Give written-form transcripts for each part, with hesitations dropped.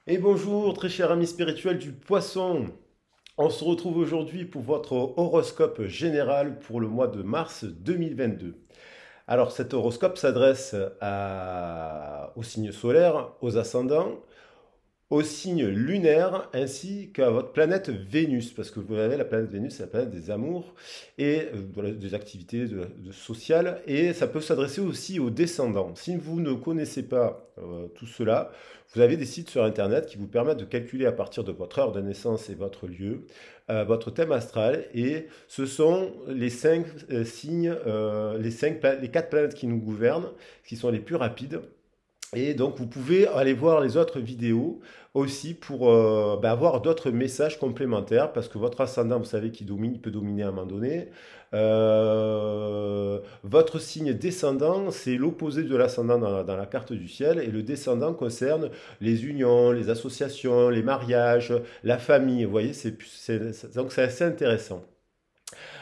Et bonjour, très cher ami spirituel du poisson. On se retrouve aujourd'hui pour votre horoscope général pour le mois de mars 2022. Alors, cet horoscope s'adresse aux signes solaires, aux ascendants, aux signes lunaires ainsi qu'à votre planète Vénus, parce que vous avez la planète Vénus, c'est la planète des amours et voilà, des activités sociales, et ça peut s'adresser aussi aux descendants. Si vous ne connaissez pas tout cela, vous avez des sites sur Internet qui vous permettent de calculer à partir de votre heure de naissance et votre lieu, votre thème astral, et ce sont les cinq signes, les quatre planètes qui nous gouvernent, qui sont les plus rapides. Et donc, vous pouvez aller voir les autres vidéos aussi pour avoir d'autres messages complémentaires parce que votre ascendant, vous savez, qui domine, il peut dominer à un moment donné. Votre signe descendant, c'est l'opposé de l'ascendant dans la carte du ciel et le descendant concerne les unions, les associations, les mariages, la famille. Vous voyez, donc c'est assez intéressant.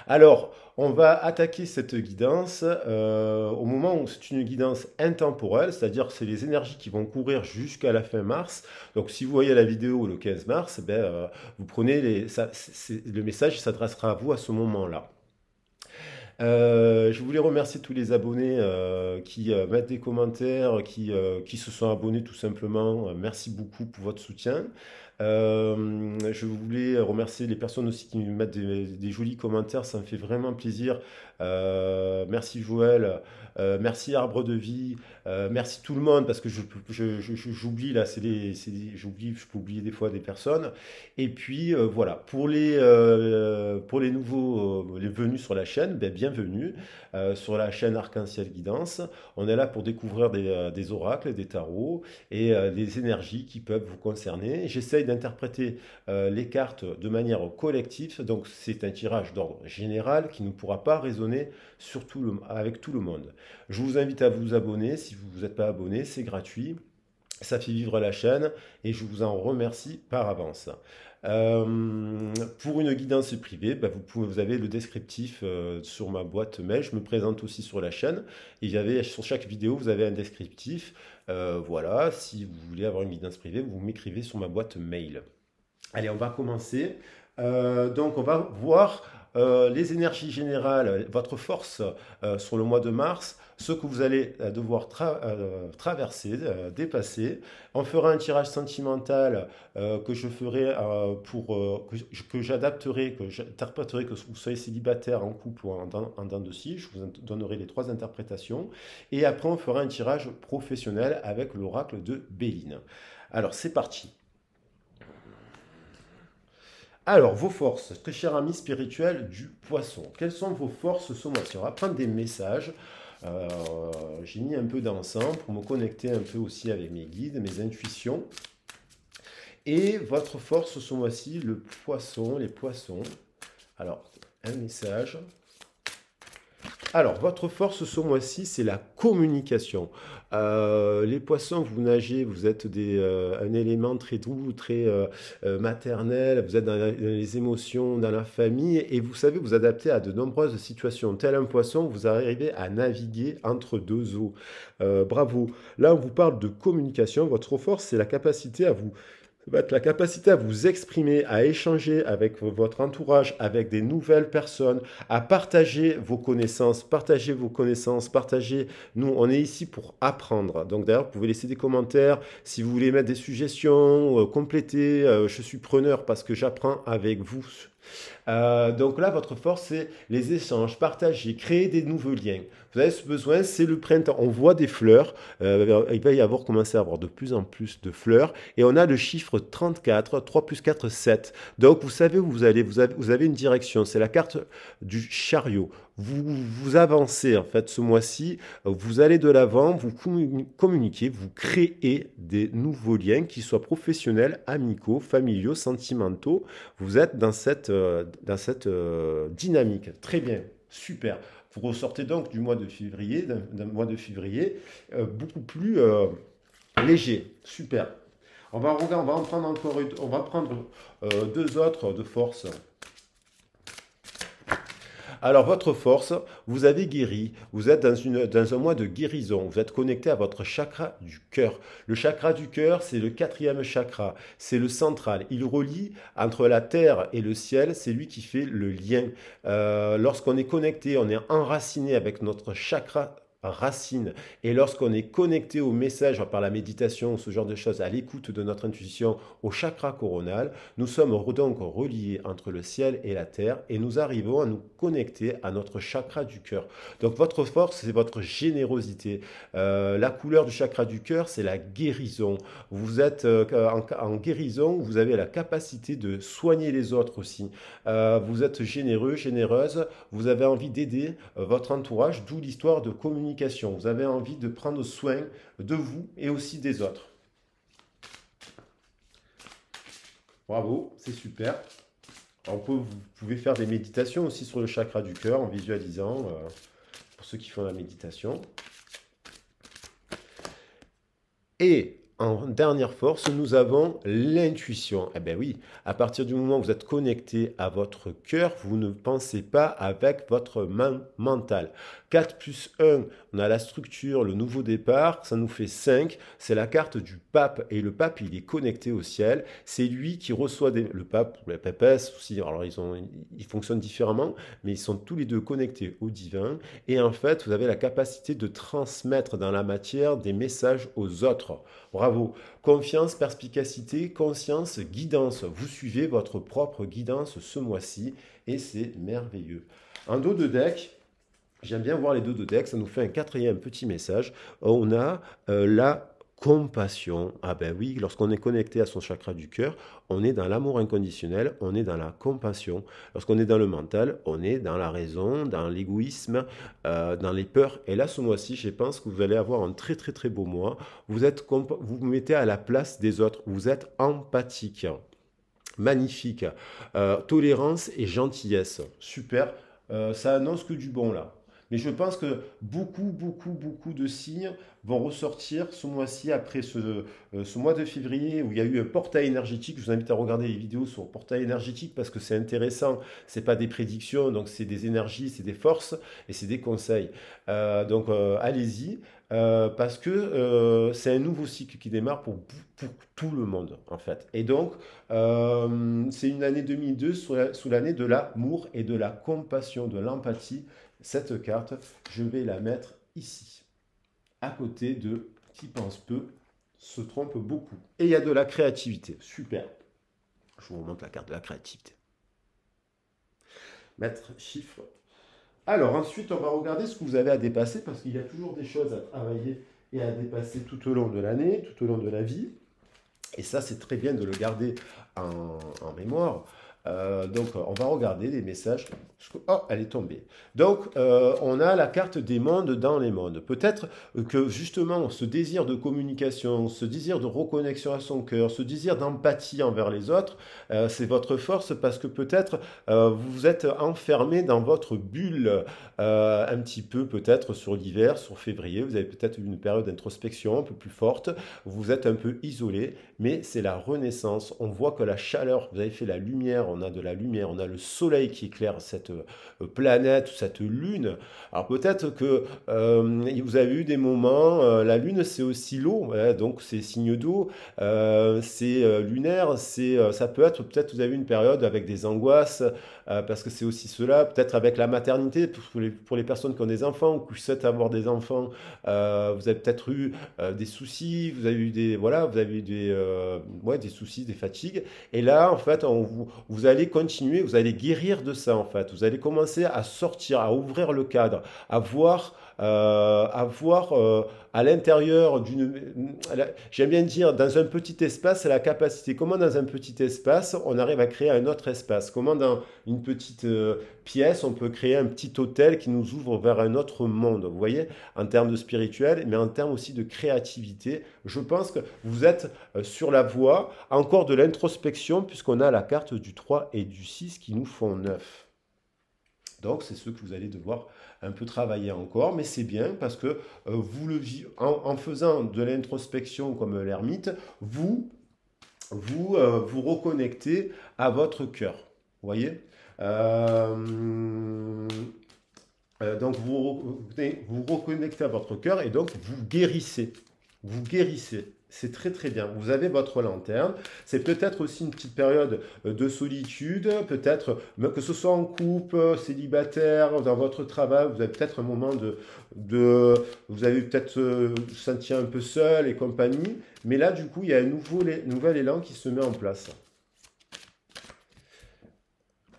Alors, on va attaquer cette guidance au moment où c'est une guidance intemporelle, c'est-à-dire que c'est les énergies qui vont courir jusqu'à la fin mars. Donc, si vous voyez la vidéo le 15 mars, vous prenez le message s'adressera à vous à ce moment-là. Je voulais remercier tous les abonnés qui mettent des commentaires, qui se sont abonnés tout simplement. Merci beaucoup pour votre soutien. Je voulais remercier les personnes aussi qui me mettent des jolis commentaires, ça me fait vraiment plaisir. Merci Joël, merci Arbre de Vie, merci tout le monde parce que j'oublie là, j'oublie, je peux oublier des fois des personnes. Et puis voilà, pour les nouveaux, les venus sur la chaîne, bienvenue sur la chaîne Arc-en-Ciel Guidance. On est là pour découvrir des oracles, des tarots et des énergies qui peuvent vous concerner. J'essaye d'interpréter les cartes de manière collective, donc c'est un tirage d'ordre général qui ne pourra pas résonner avec tout le monde. Je vous invite à vous abonner, si vous n'êtes pas abonné, c'est gratuit. Ça fait vivre la chaîne et je vous en remercie par avance. Pour une guidance privée, vous avez le descriptif sur ma boîte mail. Je me présente aussi sur la chaîne. Et sur chaque vidéo, vous avez un descriptif. Voilà, si vous voulez avoir une guidance privée, vous m'écrivez sur ma boîte mail. Allez, on va commencer. Donc, on va voir les énergies générales, votre force sur le mois de mars, ce que vous allez devoir traverser, dépasser. On fera un tirage sentimental que je ferai que j'adapterai, que j'interpréterai, que vous soyez célibataire, en couple ou en dents de scie. Je vous donnerai les trois interprétations. Et après, on fera un tirage professionnel avec l'oracle de Béline. Alors, c'est parti. Alors, vos forces, très cher ami spirituel du poisson. Quelles sont vos forces ce mois-ci? On va prendre des messages. Euh, j'ai mis un peu d'encens pour me connecter un peu aussi avec mes guides, mes intuitions. Et votre force ce mois-ci, le poisson, les poissons. Alors, un message. Alors, votre force ce mois-ci, c'est la communication. Les poissons, vous nagez, vous êtes un élément très doux, très maternel, vous êtes dans les émotions, dans la famille, et vous savez vous adapter à de nombreuses situations. Tel un poisson, vous arrivez à naviguer entre deux eaux. Bravo. Là, on vous parle de communication. Votre force, c'est la capacité à vous ça va être la capacité à vous exprimer, à échanger avec votre entourage, avec des nouvelles personnes, à partager vos connaissances, partager vos connaissances, partager. Nous, on est ici pour apprendre. Donc d'ailleurs, vous pouvez laisser des commentaires. Si vous voulez mettre des suggestions, compléter, je suis preneur parce que j'apprends avec vous. Donc là, votre force, c'est les échanges, partager, créer des nouveaux liens. Vous avez ce besoin, c'est le printemps. On voit des fleurs. Il va y avoir commencé à avoir de plus en plus de fleurs. Et on a le chiffre 34, 3 plus 4, 7. Donc vous savez où vous allez. Vous avez une direction. C'est la carte du chariot. Vous avancez en fait ce mois-ci. Vous allez de l'avant. Vous communiquez. Vous créez des nouveaux liens, qui soient professionnels, amicaux, familiaux, sentimentaux. Vous êtes dans cette dynamique. Très bien, super. Vous ressortez donc du mois de février, d'un mois de février beaucoup plus léger. Super. On va en prendre encore deux autres de force. Alors, votre force, vous avez guéri, vous êtes dans un mois de guérison, vous êtes connecté à votre chakra du cœur. Le chakra du cœur, c'est le quatrième chakra, c'est le central. Il relie entre la terre et le ciel, c'est lui qui fait le lien. Lorsqu'on est connecté, on est enraciné avec notre chakra racine. Et lorsqu'on est connecté au message par la méditation, ce genre de choses, à l'écoute de notre intuition, au chakra coronal, nous sommes donc reliés entre le ciel et la terre et nous arrivons à nous connecter à notre chakra du cœur. Donc votre force, c'est votre générosité. La couleur du chakra du cœur, c'est la guérison. Vous êtes en guérison, vous avez la capacité de soigner les autres aussi. Vous êtes généreux, généreuse, vous avez envie d'aider votre entourage, d'où l'histoire de communication. Vous avez envie de prendre soin de vous et aussi des autres. Bravo, c'est super. Vous pouvez faire des méditations aussi sur le chakra du cœur en visualisant, pour ceux qui font la méditation. Et en dernière force, nous avons l'intuition. Eh bien oui, à partir du moment où vous êtes connecté à votre cœur, vous ne pensez pas avec votre mental. 4 plus 1, on a la structure, le nouveau départ, ça nous fait 5. C'est la carte du pape. Et le pape, il est connecté au ciel. C'est lui qui reçoit le pape, ou la papesse aussi. Alors ils fonctionnent différemment, mais ils sont tous les deux connectés au divin. Et en fait, vous avez la capacité de transmettre dans la matière des messages aux autres. Bravo. Confiance, perspicacité, conscience, guidance. Vous suivez votre propre guidance ce mois-ci et c'est merveilleux. Un dos de deck. J'aime bien voir les dos de deck. Ça nous fait un quatrième petit message. On a la compassion. Ah ben oui, lorsqu'on est connecté à son chakra du cœur, on est dans l'amour inconditionnel, on est dans la compassion. Lorsqu'on est dans le mental, on est dans la raison, dans l'égoïsme, dans les peurs. Et là, ce mois-ci, je pense que vous allez avoir un très très très beau mois. Vous vous mettez à la place des autres. Vous êtes empathique. Magnifique. Tolérance et gentillesse. Super. Ça annonce que du bon là. Mais je pense que beaucoup de signes vont ressortir ce mois-ci après ce mois de février où il y a eu un portail énergétique. Je vous invite à regarder les vidéos sur le portail énergétique parce que c'est intéressant. C'est pas des prédictions, donc c'est des énergies, c'est des forces et c'est des conseils. Allez-y. Parce que c'est un nouveau cycle qui démarre pour tout le monde en fait. Et donc c'est une année 2002 sous l'année de l'amour et de la compassion, de l'empathie. Cette carte, je vais la mettre ici, à côté de qui pense peu, se trompe beaucoup. Et il y a de la créativité. Super. Je vous remonte la carte de la créativité. Mettre chiffre. Alors ensuite, on va regarder ce que vous avez à dépasser parce qu'il y a toujours des choses à travailler et à dépasser tout au long de l'année, tout au long de la vie. Et ça, c'est très bien de le garder en mémoire. On va regarder les messages. Oh, elle est tombée. Donc, on a la carte des mondes dans les mondes. Peut-être que justement, ce désir de communication, ce désir de reconnexion à son cœur, ce désir d'empathie envers les autres, c'est votre force parce que peut-être vous êtes enfermé dans votre bulle un petit peu, peut-être sur l'hiver, sur février. Vous avez peut-être eu une période d'introspection un peu plus forte. Vous êtes un peu isolé, mais c'est la renaissance. On voit que la chaleur, vous avez fait la lumière, on a de la lumière, on a le soleil qui éclaire cette planète, cette lune. Alors peut-être que vous avez eu des moments, la lune c'est aussi l'eau, ouais, donc c'est signe d'eau, c'est lunaire, ça peut être, peut-être vous avez eu une période avec des angoisses, parce que c'est aussi cela, peut-être avec la maternité, pour les personnes qui ont des enfants ou qui souhaitent avoir des enfants, vous avez peut-être eu des soucis, vous avez eu vous avez eu des soucis, des fatigues. Et là, en fait, vous allez continuer, vous allez guérir de ça, en fait. Vous allez commencer à sortir, à ouvrir le cadre, à voir à l'intérieur j'aime bien dire, dans un petit espace, la capacité. Comment dans un petit espace, on arrive à créer un autre espace? Comment dans une petite pièce, on peut créer un petit hôtel qui nous ouvre vers un autre monde? Vous voyez, en termes de spirituel, mais en termes aussi de créativité. Je pense que vous êtes sur la voie encore de l'introspection, puisqu'on a la carte du 3 et du 6 qui nous font 9. Donc, c'est ce que vous allez devoir un peu travailler encore, mais c'est bien parce que en faisant de l'introspection comme l'ermite, vous reconnectez à votre cœur. Vous voyez. Donc vous reconnectez à votre cœur et donc vous guérissez. Vous guérissez. C'est très très bien. Vous avez votre lanterne. C'est peut-être aussi une petite période de solitude, peut-être que ce soit en couple, célibataire, dans votre travail, vous avez peut-être un moment vous avez peut-être vous sentir un peu seul et compagnie. Mais là, du coup, il y a un nouvel élan qui se met en place.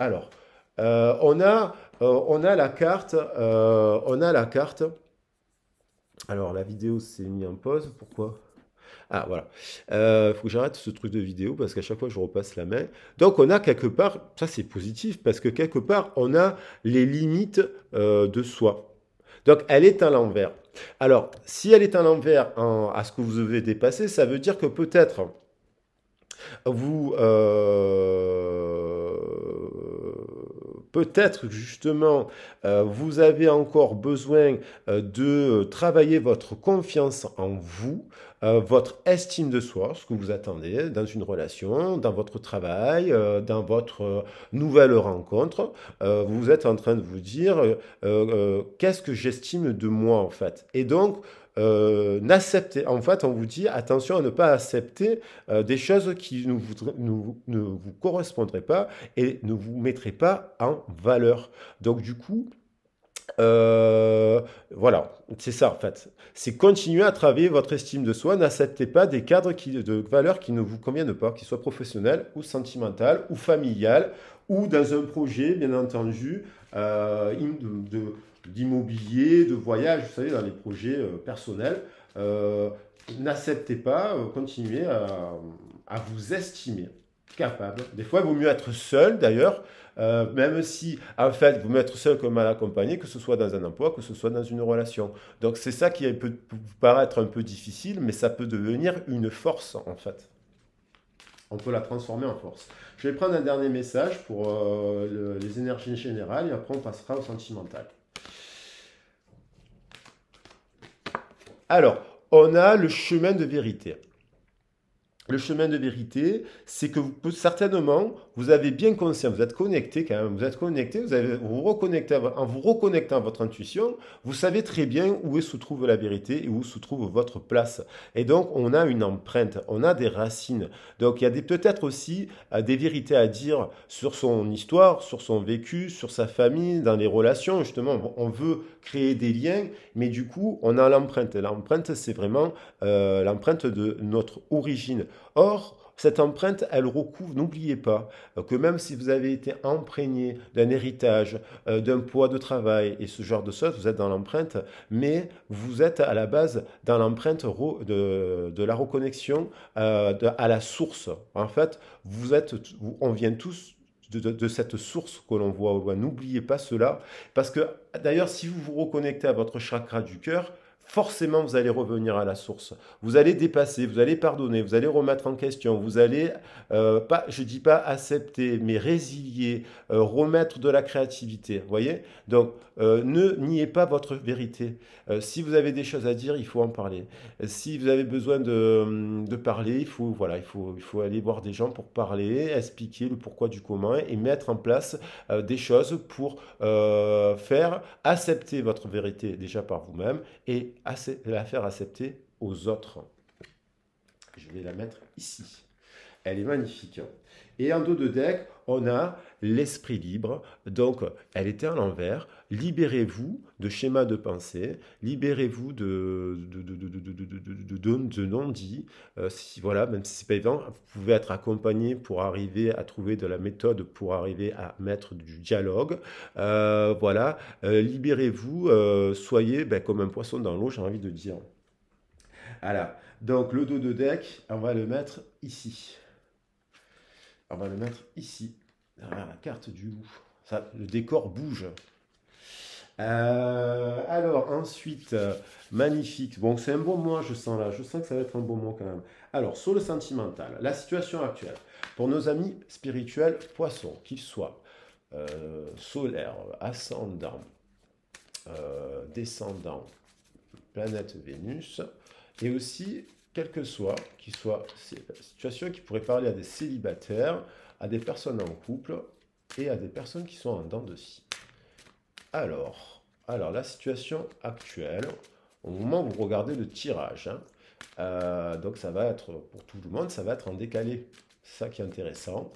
Alors, on a la carte, on a la carte. Alors, la vidéo s'est mise en pause. Pourquoi? Ah, voilà. Faut que j'arrête ce truc de vidéo parce qu'à chaque fois, je repasse la main. Donc, on a quelque part, ça c'est positif parce que quelque part, on a les limites de soi. Donc, elle est à l'envers. Alors, si elle est à l'envers à ce que vous avez dépassé, ça veut dire que peut-être vous, peut-être justement, vous avez encore besoin de travailler votre confiance en vous, votre estime de soi, ce que vous attendez dans une relation, dans votre travail, dans votre nouvelle rencontre. Vous êtes en train de vous dire qu'est-ce que j'estime de moi en fait. Et donc, n'acceptez, en fait, on vous dit attention à ne pas accepter des choses qui ne vous correspondraient pas et ne vous mettraient pas en valeur. Donc du coup, euh, voilà, c'est ça en fait. C'est continuer à travailler votre estime de soi. N'acceptez pas des cadres de valeurs qui ne vous conviennent pas, qu'ils soient professionnels ou sentimentaux ou familiales ou dans un projet, bien entendu, d'immobilier, de voyage, vous savez, dans les projets personnels. Euh, N'acceptez pas, continuez à vous estimer capable. Des fois, il vaut mieux être seul d'ailleurs, même si en fait vous mettre seul comme mal accompagné, que ce soit dans un emploi, que ce soit dans une relation. Donc c'est ça qui peut vous paraître un peu difficile, mais ça peut devenir une force en fait. On peut la transformer en force. Je vais prendre un dernier message pour les énergies générales et après on passera au sentimental. Alors, on a le chemin de vérité. Le chemin de vérité, c'est que certainement, vous avez bien conscience, vous êtes connecté quand même, vous êtes connecté, vous reconnectez en vous reconnectant à votre intuition, vous savez très bien où se trouve la vérité et où se trouve votre place. Et donc, on a une empreinte, on a des racines. Donc, il y a peut-être aussi des vérités à dire sur son histoire, sur son vécu, sur sa famille, dans les relations. Justement, on veut créer des liens, mais du coup, on a l'empreinte. L'empreinte, c'est vraiment l'empreinte de notre origine. Or, cette empreinte, elle recouvre, n'oubliez pas que même si vous avez été imprégné d'un héritage, d'un poids de travail et ce genre de choses, vous êtes dans l'empreinte, mais vous êtes à la base dans l'empreinte de la reconnexion à la source. En fait, on vient tous de cette source que l'on voit. N'oubliez pas cela, parce que d'ailleurs, si vous vous reconnectez à votre chakra du cœur, forcément, vous allez revenir à la source. Vous allez dépasser, vous allez pardonner, vous allez remettre en question, vous allez, pas, je ne dis pas accepter, mais résilier, remettre de la créativité. Vous voyez? Donc, ne niez pas votre vérité. Si vous avez des choses à dire, il faut en parler. Si vous avez besoin de parler, voilà, il faut aller voir des gens pour parler, expliquer le pourquoi du comment et mettre en place des choses pour faire accepter votre vérité déjà par vous-même et la faire accepter aux autres. Je vais la mettre ici. Elle est magnifique. Et en dos de deck, on a l'esprit libre. Donc, elle était à l'envers. Libérez-vous de schémas de pensée. Libérez-vous de non-dits. Voilà, même si c'est pas évident, vous pouvez être accompagné pour arriver à trouver de la méthode pour arriver à mettre du dialogue. Voilà, libérez-vous. Soyez comme un poisson dans l'eau, j'ai envie de dire. Voilà. Donc, le dos de deck, on va le mettre ici. On va le mettre ici, derrière la carte du loup. Ça, le décor bouge. Alors, ensuite, magnifique. Bon, c'est un bon mois, je sens là. Je sens que ça va être un bon mois quand même. Alors, sur le sentimental, la situation actuelle. Pour nos amis spirituels poissons, qu'ils soient solaires, ascendants, descendants, planète Vénus, et aussi, quelle que soit, qui soit situation qui pourrait parler à des célibataires, à des personnes en couple et à des personnes qui sont en dents de scie. Alors, Alors, la situation actuelle, au moment où vous regardez le tirage, hein, donc ça va être, pour tout le monde, ça va être en décalé. C'est ça qui est intéressant.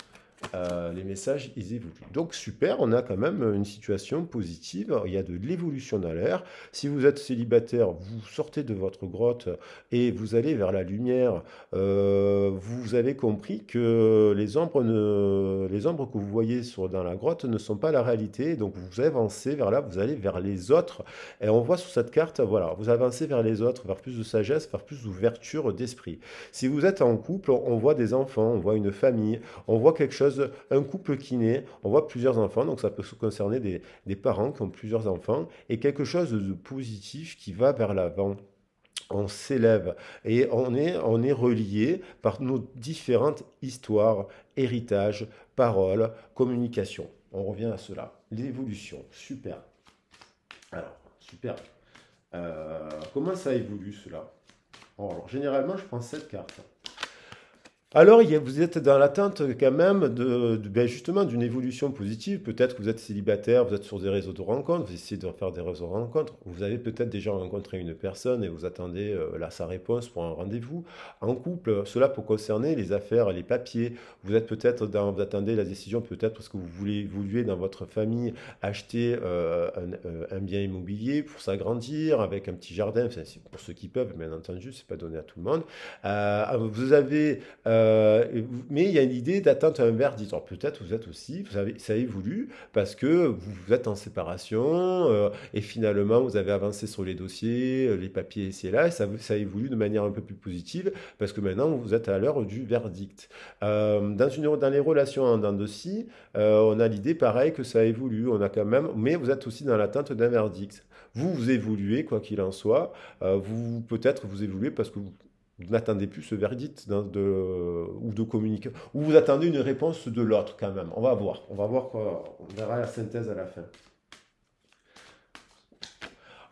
Les messages, ils évoluent. Donc super, on a quand même une situation positive. Il y a de l'évolution dans l'air. Si vous êtes célibataire, vous sortez de votre grotte et vous allez vers la lumière. Vous avez compris que les ombres que vous voyez dans la grotte ne sont pas la réalité. Donc vous avancez vers là, vous allez vers les autres. Et on voit sur cette carte, voilà, vous avancez vers les autres, vers plus de sagesse, vers plus d'ouverture d'esprit. Si vous êtes en couple, on voit des enfants, on voit une famille, on voit quelque chose, un couple qui naît, on voit plusieurs enfants, donc ça peut concerner des parents qui ont plusieurs enfants, et quelque chose de positif qui va vers l'avant. On s'élève et on est relié par nos différentes histoires, héritages, paroles, communication. On revient à cela. L'évolution, super. Alors, super. Comment ça évolue cela? Alors, généralement, je prends cette carte. Alors, vous êtes dans l'attente quand même ben, justement d'une évolution positive. Peut-être que vous êtes célibataire, vous êtes sur des réseaux de rencontres, vous essayez de faire des réseaux de rencontres. Vous avez peut-être déjà rencontré une personne et vous attendez là, sa réponse pour un rendez-vous. En couple, cela peut concerner les affaires, les papiers. Vous êtes peut-être vous attendez la décision peut-être parce que vous voulez évoluer dans votre famille, acheter un bien immobilier pour s'agrandir avec un petit jardin. Enfin, c'est pour ceux qui peuvent, bien entendu, c'est pas donné à tout le monde. Vous avez mais il y a une idée d'attente à un verdict. Alors peut-être vous êtes aussi, vous savez, ça évolue parce que vous êtes en séparation et finalement vous avez avancé sur les dossiers, les papiers ici et là, et ça évolue de manière un peu plus positive parce que maintenant vous êtes à l'heure du verdict. Dans les relations en dents de scie, on a l'idée pareil que ça évolue, on a quand même, mais vous êtes aussi dans l'attente d'un verdict. Vous évoluez, quoi qu'il en soit. Peut-être vous évoluez parce que vous n'attendez plus ce verdict ou de communiquer, ou vous attendez une réponse de l'autre quand même. On va voir quoi, on verra la synthèse à la fin.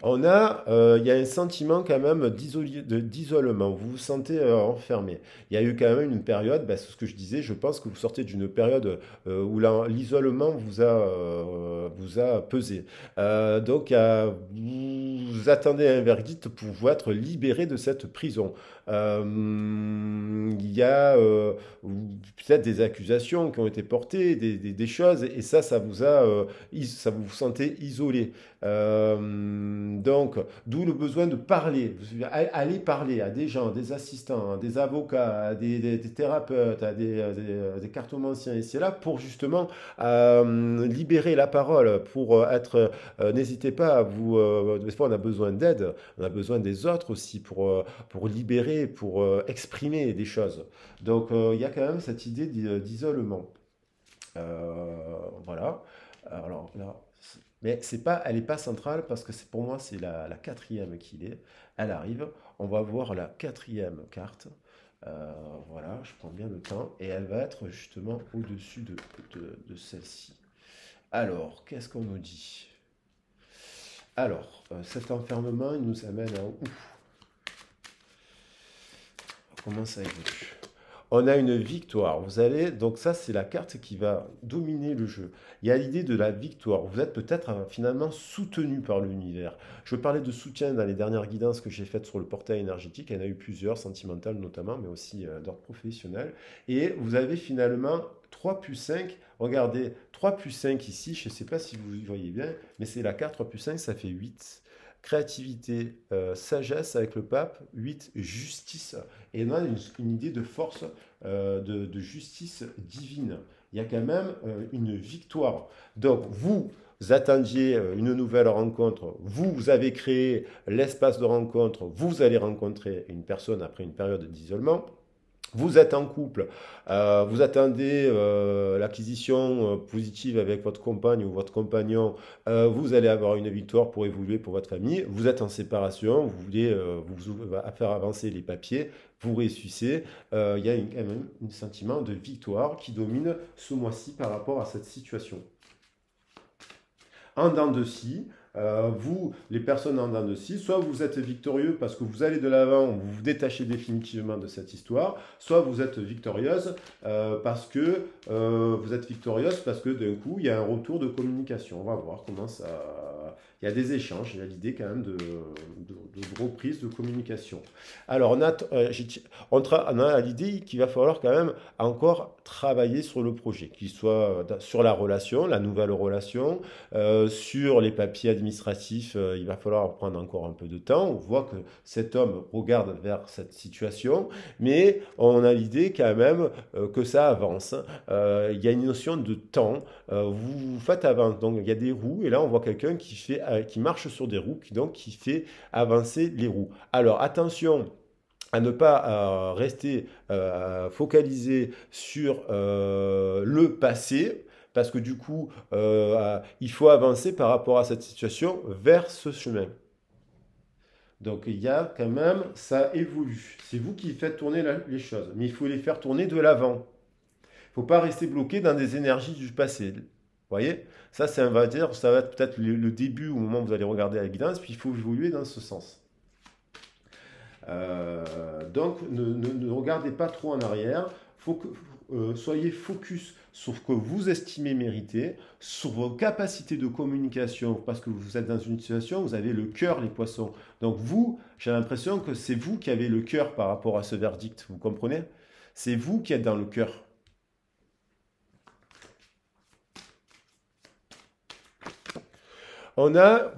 Il y a un sentiment quand même d'isolement. Vous vous sentez enfermé. Il y a eu quand même une période, bah, c'est ce que je disais, je pense que vous sortez d'une période où l'isolement vous a pesé. Donc, vous attendez un verdict pour vous être libéré de cette prison. Il y a peut-être des accusations qui ont été portées, des choses, et ça vous a, ça vous vous sentez isolé. Donc, d'où le besoin de parler. Aller parler à des gens, des assistants, des avocats, des thérapeutes, des cartomanciens ici et là, pour justement libérer la parole, pour être... n'hésitez pas à vous... des fois, on a besoin d'aide, on a besoin des autres aussi pour libérer, pour exprimer des choses. Donc, il y a quand même cette idée d'isolement. Voilà. Alors là, mais c'est pas, elle n'est pas centrale parce que pour moi, c'est la quatrième qu'il est. Elle arrive. On va voir la quatrième carte. Voilà, je prends bien le temps. Et elle va être justement au-dessus de celle-ci. Alors, qu'est-ce qu'on nous dit? Alors, cet enfermement, il nous amène à où? Comment ça évolue? On a une victoire. Vous allez, donc ça, c'est la carte qui va dominer le jeu. Il y a l'idée de la victoire. Vous êtes peut-être finalement soutenu par l'univers. Je parlais de soutien dans les dernières guidances que j'ai faites sur le portail énergétique. Il y en a eu plusieurs, sentimentales notamment, mais aussi d'ordre professionnel. Et vous avez finalement 3 plus 5. Regardez, 3 plus 5 ici, je ne sais pas si vous y voyez bien, mais c'est la carte 3 plus 5, ça fait 8. Créativité, sagesse avec le pape, 8 justice. Et on a une idée de force, de justice divine. Il y a quand même une victoire. Donc, vous attendiez une nouvelle rencontre, vous avez créé l'espace de rencontre, vous allez rencontrer une personne après une période d'isolement. Vous êtes en couple, vous attendez l'acquisition positive avec votre compagne ou votre compagnon, vous allez avoir une victoire pour évoluer pour votre famille, vous êtes en séparation, vous voulez faire avancer les papiers, vous réussissez, il y a quand même un sentiment de victoire qui domine ce mois-ci par rapport à cette situation. En dents de scie, Vous, les personnes en dents de scie, soit vous êtes victorieux parce que vous allez de l'avant, vous vous détachez définitivement de cette histoire, soit vous êtes victorieuse parce que vous êtes victorieuse parce que d'un coup, il y a un retour de communication. On va voir comment ça... Il y a des échanges, il y a l'idée quand même de reprise de communication. Alors, on a l'idée qu'il va falloir quand même encore travailler sur le projet, qu'il soit sur la relation, la nouvelle relation, sur les papiers administratifs, il va falloir prendre encore un peu de temps. On voit que cet homme regarde vers cette situation, mais on a l'idée quand même que ça avance. Il y a une notion de temps. Vous faites avancer. Donc il y a des roues, et là on voit quelqu'un qui marche sur des roues, qui fait avancer les roues. Alors attention à ne pas rester focalisé sur le passé, parce que du coup, il faut avancer par rapport à cette situation vers ce chemin. Donc il y a quand même, ça évolue. C'est vous qui faites tourner les choses, mais il faut les faire tourner de l'avant. Il ne faut pas rester bloqué dans des énergies du passé. Vous voyez? Ça, c'est, on va dire, ça va être peut-être le début au moment où vous allez regarder la guidance, puis il faut évoluer dans ce sens. Donc, ne regardez pas trop en arrière. Faut que, soyez focus sur ce que vous estimez mériter, sur vos capacités de communication, parce que vous êtes dans une situation, vous avez le cœur, les poissons. Donc vous, j'ai l'impression que c'est vous qui avez le cœur par rapport à ce verdict. Vous comprenez? C'est vous qui êtes dans le cœur. On a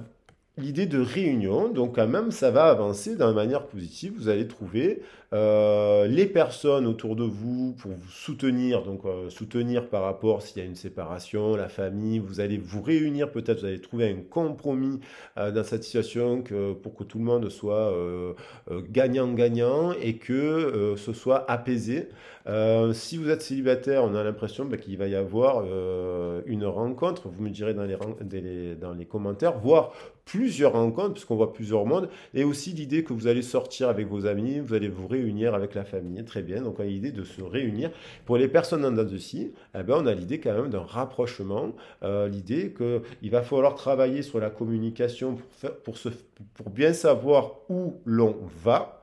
l'idée de réunion, donc quand même, ça va avancer d'une manière positive. Vous allez trouver les personnes autour de vous pour vous soutenir, donc soutenir par rapport s'il y a une séparation, la famille. Vous allez vous réunir, peut-être vous allez trouver un compromis dans cette situation pour que tout le monde soit gagnant-gagnant et que ce soit apaisé. Si vous êtes célibataire, on a l'impression qu'il va y avoir une rencontre. Vous me direz dans les commentaires, voire plusieurs rencontres, puisqu'on voit plusieurs mondes, et aussi l'idée que vous allez sortir avec vos amis, vous allez vous réunir avec la famille, très bien, donc on a l'idée de se réunir. Pour les personnes en dents de scie, eh ben, on a l'idée quand même d'un rapprochement, l'idée qu'il va falloir travailler sur la communication pour bien savoir où l'on va,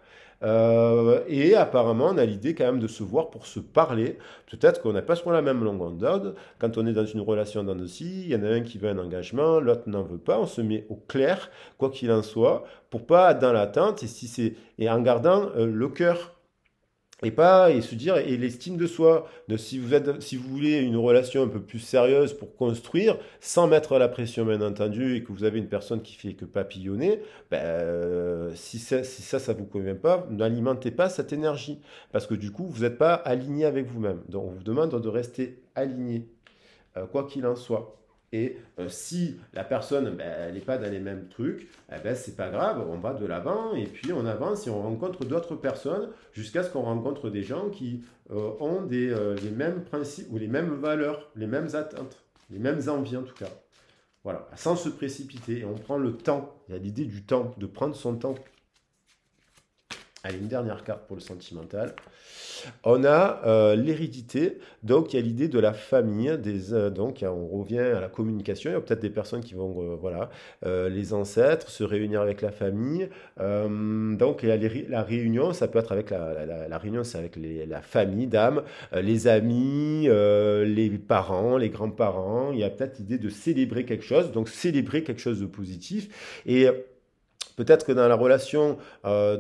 et apparemment, on a l'idée quand même de se voir pour se parler. Peut-être qu'on n'est pas sur la même longueur d'onde. Quand on est dans une relation dans de scie, il y en a un qui veut un engagement, l'autre n'en veut pas. On se met au clair, quoi qu'il en soit, pour pas être dans l'attente et en gardant le cœur et pas et se dire et l'estime de soi. Si vous voulez une relation un peu plus sérieuse pour construire, sans mettre la pression bien entendu, et que vous avez une personne qui fait que papillonner, ben, si ça vous convient pas, n'alimentez pas cette énergie parce que du coup vous n'êtes pas aligné avec vous-même. Donc on vous demande de rester aligné quoi qu'il en soit. Et si la personne, ben, elle n'est pas dans les mêmes trucs, eh ben, c'est pas grave, on va de l'avant et puis on avance et on rencontre d'autres personnes jusqu'à ce qu'on rencontre des gens qui ont les mêmes principes ou les mêmes valeurs, les mêmes attentes, les mêmes envies en tout cas. Voilà, sans se précipiter. Et on prend le temps. Il y a l'idée du temps, de prendre son temps. Allez, une dernière carte pour le sentimental. On a l'hérédité, donc il y a l'idée de la famille, donc on revient à la communication, il y a peut-être des personnes qui vont, voilà, les ancêtres, se réunir avec la famille, donc il y a la réunion, ça peut être avec la réunion, c'est avec la famille d'âme, les amis, les parents, les grands-parents, il y a peut-être l'idée de célébrer quelque chose, donc célébrer quelque chose de positif, et peut-être que dans la relation, ce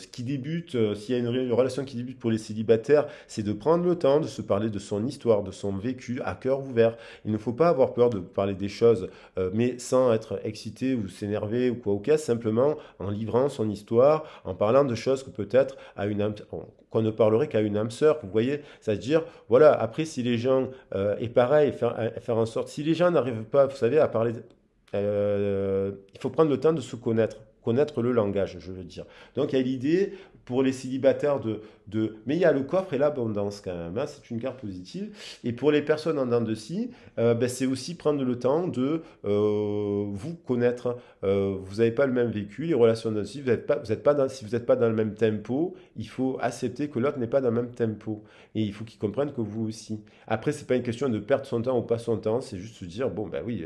qui débute, s'il y a une relation qui débute pour les célibataires, c'est de prendre le temps de se parler de son histoire, de son vécu à cœur ouvert. Il ne faut pas avoir peur de parler des choses, mais sans être excité ou s'énerver ou quoi au cas, simplement en livrant son histoire, en parlant de choses que peut-être à une âme, qu'on ne parlerait qu'à une âme sœur, vous voyez, c'est-à-dire, voilà, après si les gens, et pareil, faire en sorte, si les gens n'arrivent pas, vous savez, à parler il faut prendre le temps de se connaître. connaître le langage, je veux dire. Donc il y a l'idée pour les célibataires mais il y a le coffre et l'abondance quand même, hein, c'est une carte positive. Et pour les personnes en dents de scie, ben, c'est aussi prendre le temps de vous connaître. Vous n'avez pas le même vécu, les relations de scie, vous êtes pas si vous n'êtes pas dans le même tempo, il faut accepter que l'autre n'est pas dans le même tempo. Et il faut qu'il comprenne que vous aussi. Après, c'est pas une question de perdre son temps ou pas son temps, c'est juste se dire, bon, ben oui,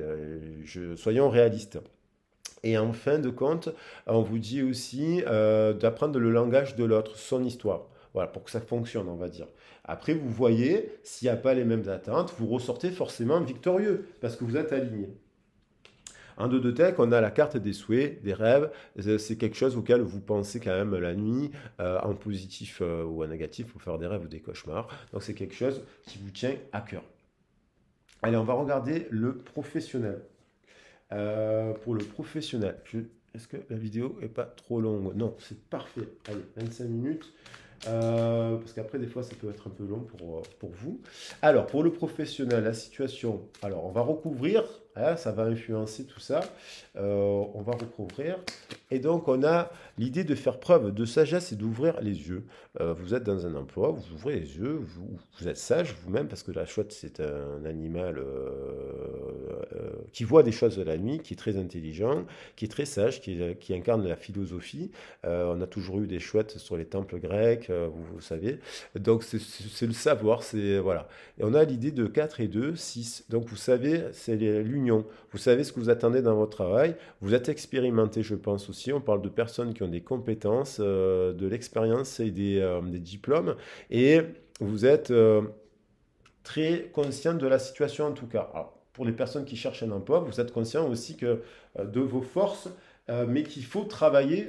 soyons réalistes. Et en fin de compte, on vous dit aussi d'apprendre le langage de l'autre, son histoire. Voilà, pour que ça fonctionne, on va dire. Après, vous voyez, s'il n'y a pas les mêmes attentes, vous ressortez forcément victorieux, parce que vous êtes aligné. En deux de tech, on a la carte des souhaits, des rêves. C'est quelque chose auquel vous pensez quand même la nuit, en positif ou en négatif, pour faire des rêves ou des cauchemars. Donc c'est quelque chose qui vous tient à cœur. Allez, on va regarder le professionnel. Pour le professionnel, est-ce que la vidéo est pas trop longue? Non, c'est parfait. Allez, 25 minutes. Parce qu'après, des fois, ça peut être un peu long pour vous. Alors, pour le professionnel, la situation, alors on va recouvrir, hein, ça va influencer tout ça. On va recouvrir. Et donc, on a l'idée de faire preuve de sagesse et d'ouvrir les yeux. Vous êtes dans un emploi, vous ouvrez les yeux, vous êtes sage vous-même, parce que la chouette, c'est un animal qui voit des choses de la nuit, qui est très intelligent, qui est très sage, qui incarne la philosophie. On a toujours eu des chouettes sur les temples grecs, vous savez. Donc c'est le savoir, c'est voilà. Et on a l'idée de 4 et 2, 6. Donc vous savez, c'est l'union. Vous savez ce que vous attendez dans votre travail. Vous êtes expérimenté, je pense aussi. On parle de personnes qui ont des compétences, de l'expérience et des diplômes. Et vous êtes très conscient de la situation en tout cas. Alors, pour les personnes qui cherchent un emploi, vous êtes conscient aussi de vos forces, mais qu'il faut travailler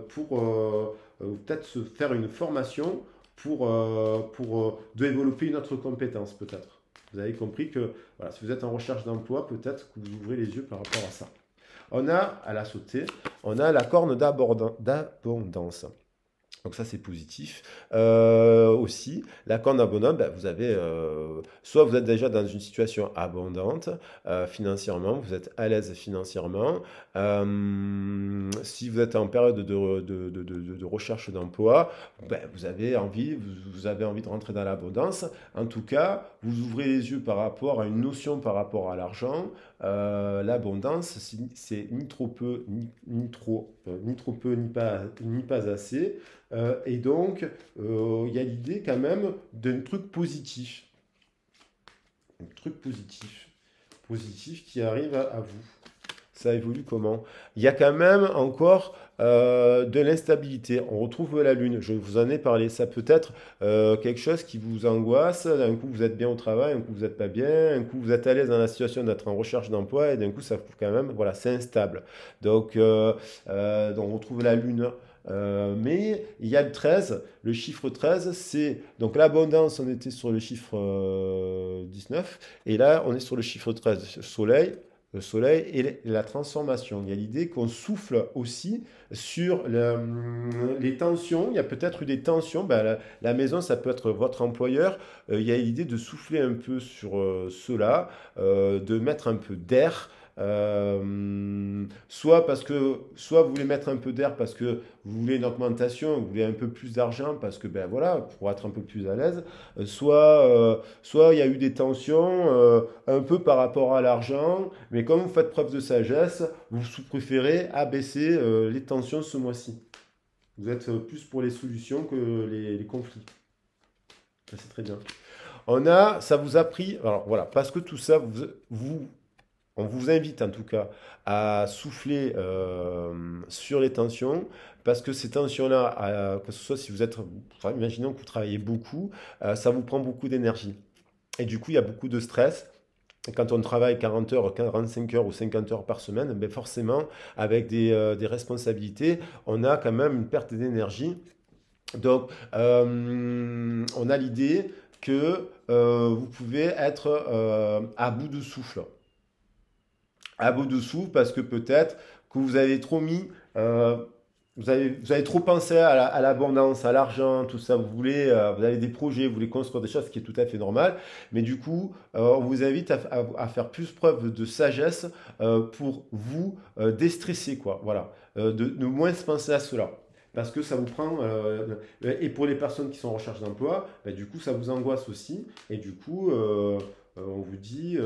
pour peut-être se faire une formation pour développer une autre compétence peut-être. Vous avez compris que voilà, si vous êtes en recherche d'emploi, peut-être que vous ouvrez les yeux par rapport à ça. On a, à la sautée, on a la corne d'abondance. Donc ça c'est positif. Aussi, la corne abondante, ben, vous avez soit vous êtes déjà dans une situation abondante financièrement, vous êtes à l'aise financièrement. Si vous êtes en période de recherche d'emploi, ben, vous avez envie de rentrer dans l'abondance. En tout cas, vous ouvrez les yeux par rapport à une notion par rapport à l'argent. L'abondance, c'est ni trop peu, ni trop peu, ni pas assez. Et donc, il y a l'idée quand même d'un truc positif. Un truc positif. Positif qui arrive à vous. Ça évolue comment? Il y a quand même encore de l'instabilité. On retrouve la lune. Je vous en ai parlé. Ça peut être quelque chose qui vous angoisse. D'un coup, vous êtes bien au travail, un coup, vous n'êtes pas bien. Un coup, vous êtes à l'aise dans la situation d'être en recherche d'emploi. Et d'un coup, ça quand même, voilà, c'est instable. Donc, on retrouve la lune. Mais il y a le 13, le chiffre 13, c'est donc l'abondance, on était sur le chiffre 19, et là on est sur le chiffre 13, le soleil et la transformation. Il y a l'idée qu'on souffle aussi sur les tensions. Il y a peut-être eu des tensions. Ben, la maison, ça peut être votre employeur. Il y a l'idée de souffler un peu sur cela, de mettre un peu d'air. Soit vous voulez mettre un peu d'air parce que vous voulez une augmentation, vous voulez un peu plus d'argent parce que ben voilà, pour être un peu plus à l'aise. Soit il y a eu des tensions un peu par rapport à l'argent, mais comme vous faites preuve de sagesse, vous préférez abaisser les tensions ce mois-ci. Vous êtes plus pour les solutions que les conflits. Ça, c'est très bien. Ça vous a pris, alors voilà, parce que tout ça, on vous invite en tout cas à souffler sur les tensions, parce que ces tensions-là, que ce soit si vous êtes, imaginons que vous travaillez beaucoup, ça vous prend beaucoup d'énergie. Et du coup, il y a beaucoup de stress. Et quand on travaille 40 heures, 45 heures ou 50 heures par semaine, ben forcément, avec des responsabilités, on a quand même une perte d'énergie. Donc, on a l'idée que vous pouvez être à bout de souffle. À bout de souffle parce que peut-être que vous avez trop mis vous avez trop pensé à l'abondance, à l'argent, tout ça. Vous avez des projets, vous voulez construire des choses, ce qui est tout à fait normal. Mais du coup, on vous invite à faire plus preuve de sagesse pour vous déstresser, quoi. Voilà. De moins penser à cela. Parce que ça vous prend. Et pour les personnes qui sont en recherche d'emploi, bah, du coup, ça vous angoisse aussi. Et du coup, on vous dit.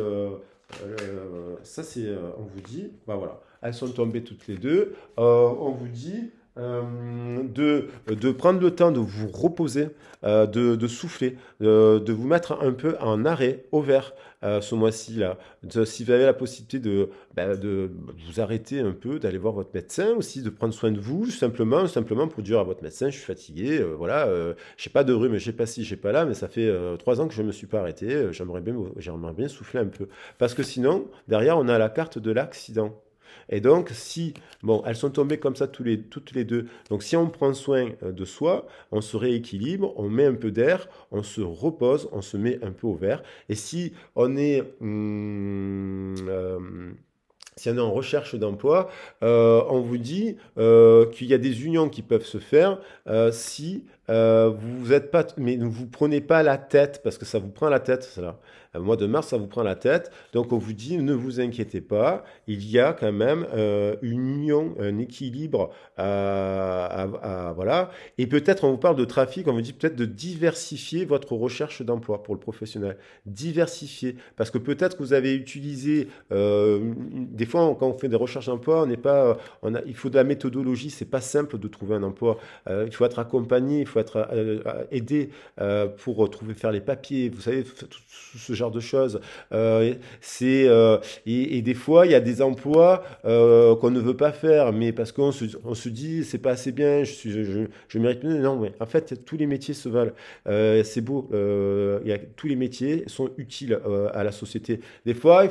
On vous dit, bah voilà, elles sont tombées toutes les deux. On vous dit de prendre le temps de vous reposer, de souffler, de vous mettre un peu en arrêt au vert ce mois-ci là. Si vous avez la possibilité de vous arrêter un peu, d'aller voir votre médecin aussi, de prendre soin de vous, simplement pour dire à votre médecin, je suis fatigué, voilà, j'ai pas de rhume, j'ai pas ci, j'ai pas là, mais ça fait 3 ans que je me suis pas arrêté, j'aimerais bien souffler un peu. Parce que sinon, derrière, on a la carte de l'accident. Et donc, si, bon, elles sont tombées comme ça toutes les deux. Donc, si on prend soin de soi, on se rééquilibre, on met un peu d'air, on se repose, on se met un peu au vert. Et si on est en recherche d'emploi, on vous dit qu'il y a des unions qui peuvent se faire si vous êtes pas, mais ne vous prenez pas la tête parce que ça vous prend la tête, cela. Au mois de mars, ça vous prend la tête. Donc on vous dit ne vous inquiétez pas, il y a quand même une union, un équilibre, voilà. Et peut-être on vous parle de trafic, on vous dit peut-être de diversifier votre recherche d'emploi pour le professionnel, diversifier, parce que peut-être que vous avez utilisé des fois, quand on fait des recherches d'emploi, on n'est pas, il faut de la méthodologie. C'est pas simple de trouver un emploi. Il faut être accompagné, il faut être aidé pour faire les papiers. Vous savez, tout ce genre de choses. Et des fois, il y a des emplois qu'on ne veut pas faire, mais parce on se dit, c'est pas assez bien, je mérite mieux. Non, mais en fait, tous les métiers se valent. C'est beau. Tous les métiers sont utiles à la société. Des fois,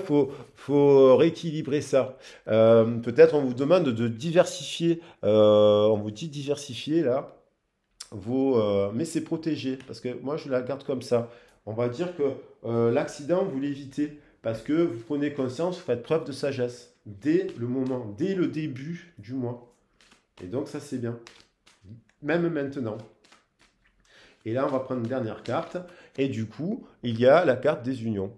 faut rééquilibrer ça. Peut-être on vous demande de diversifier, on vous dit diversifier là, mais c'est protégé, parce que moi je la garde comme ça. On va dire que l'accident, vous l'évitez, parce que vous prenez conscience, vous faites preuve de sagesse, dès le moment, dès le début du mois. Et donc ça c'est bien, même maintenant. Et là on va prendre une dernière carte, et du coup il y a la carte des unions.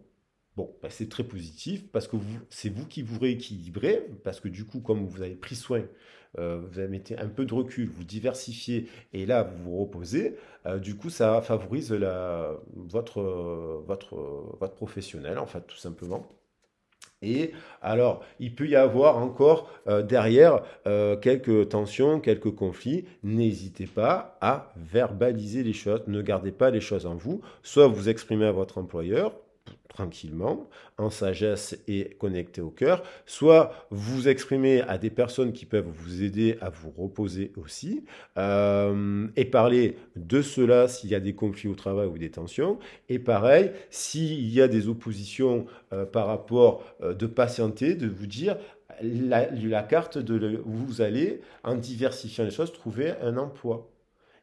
Bon, bah, c'est très positif parce que c'est vous qui vous rééquilibrez, parce que du coup, comme vous avez pris soin, vous avez mettez un peu de recul, vous diversifiez et là, vous vous reposez, du coup, ça favorise votre professionnel, en fait, tout simplement. Et alors, il peut y avoir encore derrière quelques tensions, quelques conflits. N'hésitez pas à verbaliser les choses. Ne gardez pas les choses en vous. Soit vous exprimez à votre employeur tranquillement, en sagesse et connecté au cœur, soit vous exprimez à des personnes qui peuvent vous aider à vous reposer aussi, et parler de cela s'il y a des conflits au travail ou des tensions. Et pareil, s'il y a des oppositions par rapport de patienter, de vous dire la carte où vous allez, en diversifiant les choses, trouver un emploi.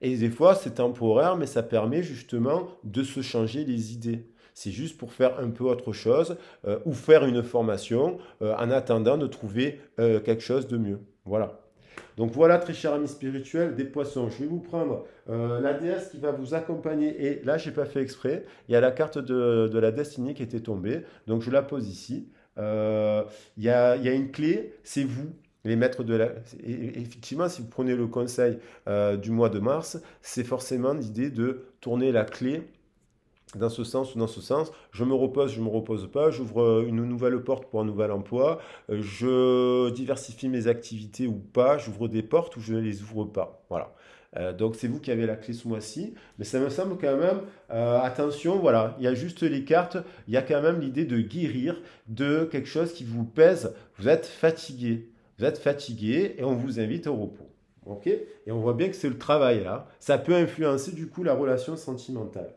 Et des fois, c'est temporaire, mais ça permet justement de se changer les idées. C'est juste pour faire un peu autre chose ou faire une formation en attendant de trouver quelque chose de mieux. Voilà. Donc voilà, très cher ami spirituel, des poissons. Je vais vous prendre la déesse qui va vous accompagner. Et là, j'ai pas fait exprès. Il y a la carte de la destinée qui était tombée. Donc je la pose ici. Il y a une clé, c'est vous. Les maîtres de la... Effectivement, si vous prenez le conseil du mois de mars, c'est forcément l'idée de tourner la clé dans ce sens ou dans ce sens. Je me repose pas, j'ouvre une nouvelle porte pour un nouvel emploi, je diversifie mes activités ou pas, j'ouvre des portes ou je ne les ouvre pas. Voilà. Donc c'est vous qui avez la clé ce mois-ci, mais ça me semble quand même, attention, voilà, il y a juste les cartes, il y a quand même l'idée de guérir de quelque chose qui vous pèse, vous êtes fatigué et on vous invite au repos. Ok. Et on voit bien que c'est le travail là, ça peut influencer du coup la relation sentimentale.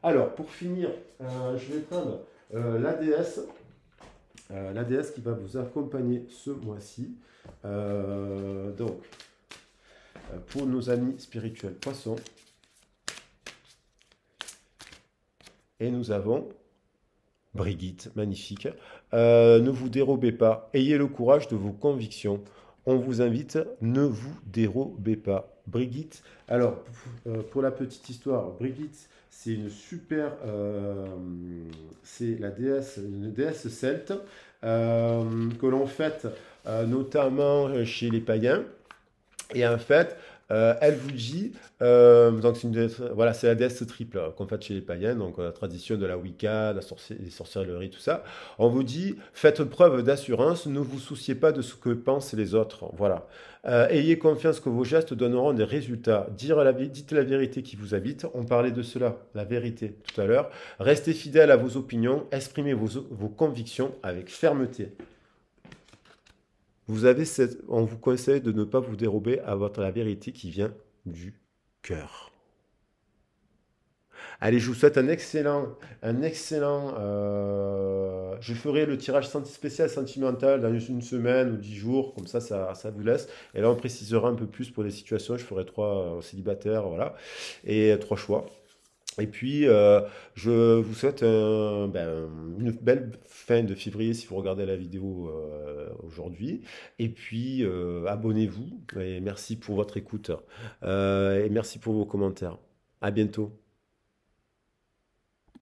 Alors, pour finir, je vais prendre la déesse qui va vous accompagner ce mois-ci. Donc, pour nos amis spirituels poissons. Et nous avons Brigitte, magnifique. Ne vous dérobez pas, ayez le courage de vos convictions. on vous invite, ne vous dérobez pas. Brigitte, alors pour la petite histoire, Brigitte, c'est une super, c'est la déesse, une déesse celte que l'on fête notamment chez les païens. Et en fait, elle vous dit, donc voilà, c'est la déesse triple qu'on fait chez les païens, donc la tradition de la Wicca, les sorcelleries, tout ça. On vous dit, faites preuve d'assurance, ne vous souciez pas de ce que pensent les autres. Voilà. Ayez confiance que vos gestes donneront des résultats. Dites la vérité qui vous habite. On parlait de cela, la vérité, tout à l'heure. Restez fidèle à vos opinions, exprimez vos convictions avec fermeté. On vous conseille de ne pas vous dérober à la vérité qui vient du cœur. Allez, je vous souhaite je ferai le tirage spécial sentimental dans une semaine ou 10 jours, comme ça vous laisse. Et là, on précisera un peu plus pour les situations. Je ferai 3 célibataires, voilà, et 3 choix. Et puis, je vous souhaite une belle fin de février si vous regardez la vidéo aujourd'hui. Et puis, abonnez-vous et merci pour votre écoute. Et merci pour vos commentaires. À bientôt.